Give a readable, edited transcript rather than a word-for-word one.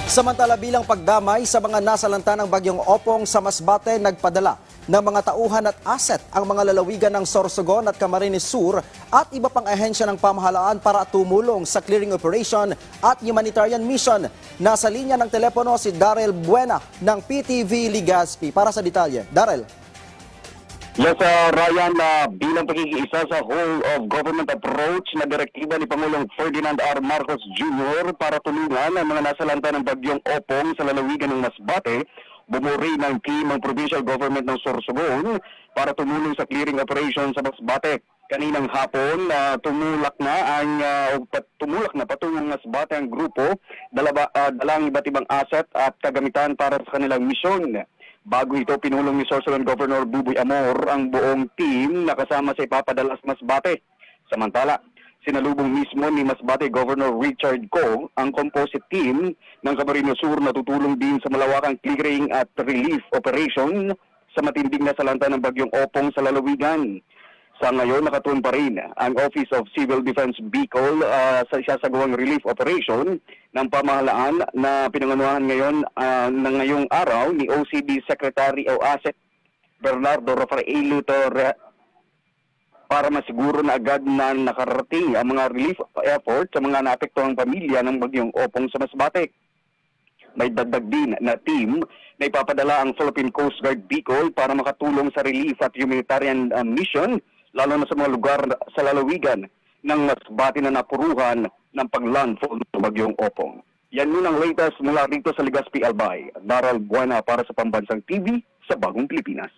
Samantala bilang pagdamay sa mga nasalanta ng bagyong Opong sa Masbate, nagpadala ng mga tauhan at asset ang mga lalawigan ng Sorsogon at Camarines Sur at iba pang ahensya ng pamahalaan para tumulong sa clearing operation at humanitarian mission. Nasa linya ng telepono si Darrell Buena ng PTV Legazpi para sa detalye. Darrell. Yes, Ryan, bilang pagkikiisa sa whole of government approach na direktiba ni Pangulong Ferdinand R. Marcos Jr. para tulungan ang mga nasalanta ng bagyong Opong sa lalawigan ng Masbate, bumuri ng team ang provincial government ng Sorsogon para tumulong sa clearing operation sa Masbate. Kaninang hapon, tumulak na patungong Masbate ang grupo, dalang iba't ibang asset at kagamitan para sa kanilang misyon. Bago ito, pinulong ni Sorsogon Governor Buboy Amor ang buong team na kasama sa ipapadala sa Masbate. Samantala, sinalubong mismo ni Masbate Governor Richard Co ang composite team ng Camarines Sur na tutulong din sa malawakang clearing at relief operation sa matinding nasalanta ng bagyong Opong sa lalawigan. Sa ngayon, nakatuon pa rin ang Office of Civil Defense Bicol sa isasagawang relief operation ng pamahalaan na pinangunahan ngayon ng ngayong araw ni OCD Secretary o ASEC Bernardo Rafaelo para masiguro na agad na nakarating ang mga relief efforts sa mga naapektuhang pamilya ng bagyong Opong sa Masbate. May dagdag din na team na ipapadala ang Philippine Coast Guard Bicol para makatulong sa relief at humanitarian mission, lalo na sa mga lugar sa lalawigan ng Masbate na napuruhan ng paglandfall ng bagyong Opong. Yan muna ang latest mula rito sa Legazpi, Albay. Darrell Buena para sa Pambansang TV sa Bagong Pilipinas.